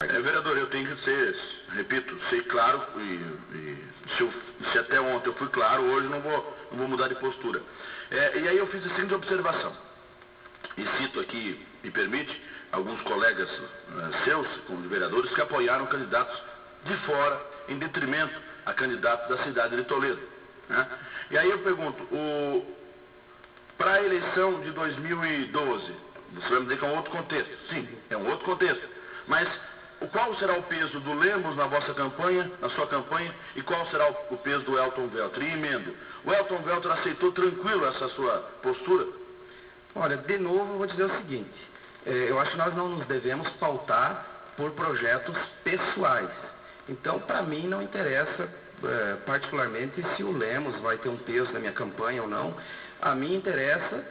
Vereador, eu tenho que ser, repito, ser claro, se até ontem eu fui claro, hoje não vou mudar de postura. E aí eu fiz a seguinte observação, e cito aqui, me permite, alguns colegas seus, como vereadores, que apoiaram candidatos de fora, em detrimento a candidatos da cidade de Toledo. Né? E aí eu pergunto, para a eleição de 2012, você vai me dizer que é um outro contexto. Sim, é um outro contexto. Mas qual será o peso do Lemos na vossa campanha, na sua campanha, e qual será o peso do Elton Velter? E emendo, o Elton Velter aceitou tranquilo essa sua postura? Olha, de novo eu vou dizer o seguinte, eu acho que nós não nos devemos pautar por projetos pessoais. Então, para mim, não interessa particularmente se o Lemos vai ter um peso na minha campanha ou não. A mim interessa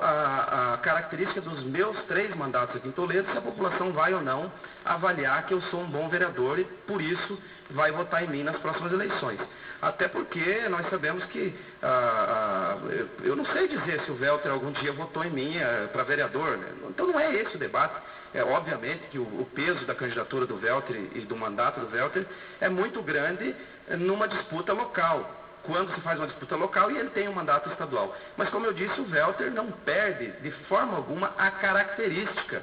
a característica dos meus 3 mandatos aqui em Toledo, se a população vai ou não avaliar que eu sou um bom vereador e, por isso, vai votar em mim nas próximas eleições. Até porque nós sabemos que, eu não sei dizer se o Velter algum dia votou em mim para vereador, né? Então não é esse o debate. Obviamente que o peso da candidatura do Velter e do mandato do Velter é muito grande numa disputa local, quando se faz uma disputa local e ele tem um mandato estadual. Mas, como eu disse, o Velter não perde de forma alguma a característica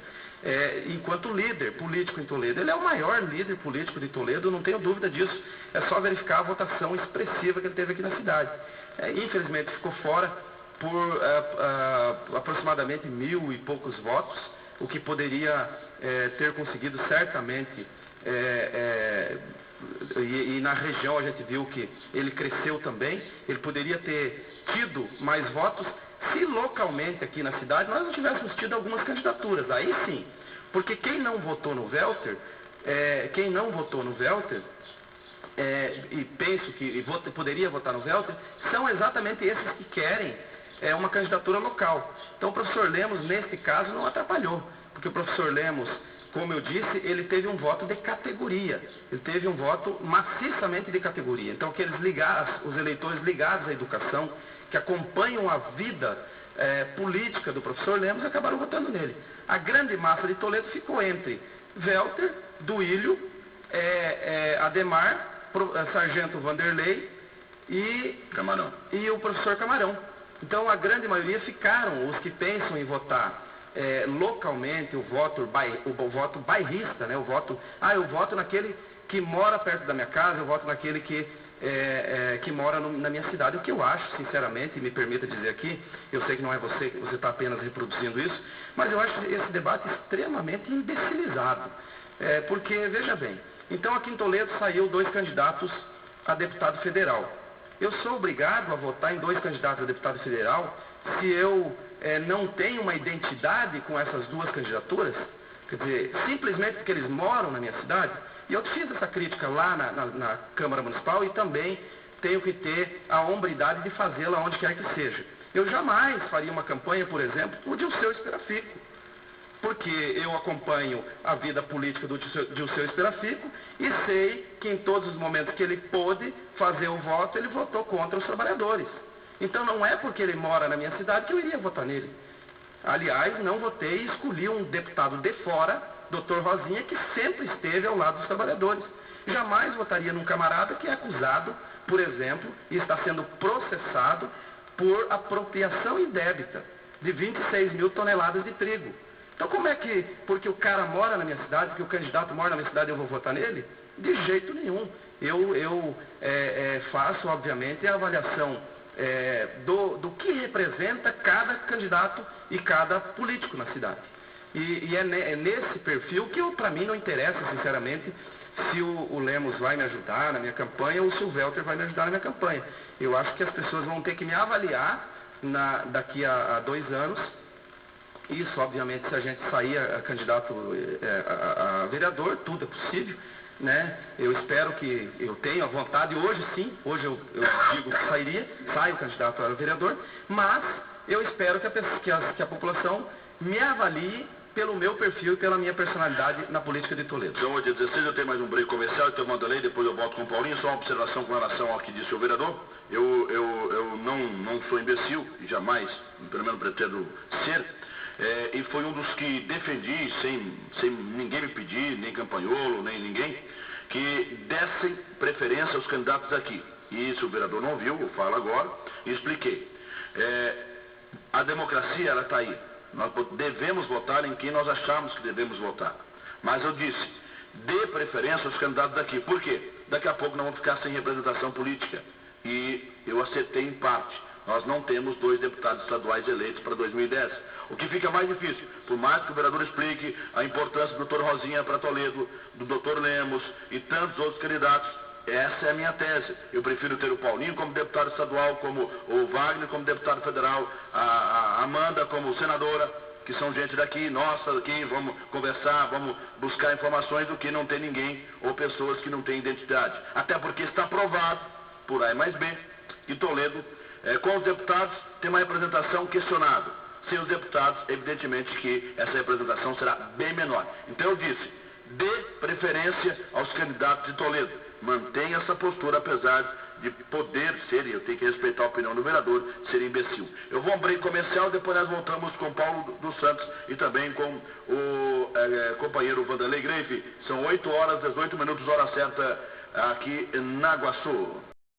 enquanto líder político em Toledo. Ele é o maior líder político de Toledo, não tenho dúvida disso. É só verificar a votação expressiva que ele teve aqui na cidade. Infelizmente ficou fora por aproximadamente 1000 e poucos votos, o que poderia ter conseguido certamente, e na região a gente viu que ele cresceu também, ele poderia ter tido mais votos se localmente aqui na cidade nós não tivéssemos tido algumas candidaturas, aí sim, porque quem não votou no Velter, e penso que poderia votar no Velter, são exatamente esses que querem uma candidatura local. Então o professor Lemos, nesse caso, não atrapalhou, porque o professor Lemos, como eu disse, ele teve um voto de categoria, ele teve um voto maciçamente de categoria. Então os eleitores ligados à educação, que acompanham a vida política do professor Lemos, acabaram votando nele. A grande massa de Toledo ficou entre Velter, Duílio, Ademar, Sargento Vanderlei e o professor Camarão. Então a grande maioria ficaram os que pensam em votar localmente, o voto bairrista, né? Eu voto naquele que mora perto da minha casa, eu voto naquele que mora na minha cidade. O que eu acho, sinceramente, e me permita dizer aqui, eu sei que não é você está apenas reproduzindo isso, mas eu acho esse debate extremamente imbecilizado. Porque, veja bem, então aqui em Toledo saiu 2 candidatos a deputado federal. Eu sou obrigado a votar em 2 candidatos a deputado federal se eu não tenho uma identidade com essas 2 candidaturas? Quer dizer, simplesmente porque eles moram na minha cidade? E eu fiz essa crítica lá na Câmara Municipal e também tenho que ter a hombridade de fazê-la onde quer que seja. Eu jamais faria uma campanha, por exemplo, por Dilceu Esperafico, porque eu acompanho a vida política do Dilceu Esperafico e sei que em todos os momentos que ele pôde fazer o voto, ele votou contra os trabalhadores. Então não é porque ele mora na minha cidade que eu iria votar nele. Aliás, não votei e escolhi um deputado de fora, Dr. Rosinha, que sempre esteve ao lado dos trabalhadores. Jamais votaria num camarada que é acusado, por exemplo, e está sendo processado por apropriação indébita de 26 mil toneladas de trigo. Então como é que, porque o cara mora na minha cidade, porque o candidato mora na minha cidade, eu vou votar nele? De jeito nenhum. Eu faço, obviamente, a avaliação do que representa cada candidato e cada político na cidade. E é nesse perfil que, para mim, não interessa, sinceramente, se o Lemos vai me ajudar na minha campanha ou se o Velter vai me ajudar na minha campanha. Eu acho que as pessoas vão ter que me avaliar daqui a 2 anos. Isso, obviamente, se a gente sair candidato a vereador, tudo é possível, né? Eu espero que eu tenha vontade, hoje sim, hoje eu digo que saio candidato a vereador, mas eu espero que a população me avalie pelo meu perfil e pela minha personalidade na política de Toledo. Então, hoje é 16, eu tenho mais um break comercial, então eu mando a lei, depois eu volto com o Paulinho. Só uma observação com relação ao que disse o vereador. Eu não sou imbecil, e jamais, pelo menos pretendo ser. e foi um dos que defendi, sem ninguém me pedir, nem campanholo, nem ninguém, que dessem preferência aos candidatos aqui. E se o vereador não viu, eu falo agora, e expliquei. A democracia, ela está aí. Nós devemos votar em quem nós achamos que devemos votar. Mas eu disse, dê preferência aos candidatos daqui. Por quê? Daqui a pouco nós vamos ficar sem representação política. E eu acertei em parte. Nós não temos 2 deputados estaduais eleitos para 2010. O que fica mais difícil, por mais que o vereador explique a importância do Dr. Rosinha para Toledo, do Dr. Lemos e tantos outros candidatos, essa é a minha tese. Eu prefiro ter o Paulinho como deputado estadual, como o Wagner como deputado federal, a Amanda como senadora, que são gente daqui, nossa, aqui, vamos conversar, vamos buscar informações, do que não ter ninguém ou pessoas que não têm identidade. Até porque está provado, por A mais B, que Toledo, com os deputados, tem uma representação questionável. Sem os deputados, evidentemente que essa representação será bem menor. Então eu disse, dê preferência aos candidatos de Toledo. Mantenha essa postura, apesar de poder ser, e eu tenho que respeitar a opinião do vereador, ser imbecil. Eu vou a um break comercial, depois nós voltamos com Paulo dos Santos e também com o companheiro Vanderlei Greve. São 8 horas, 18 minutos, hora certa, aqui em Naguaçu.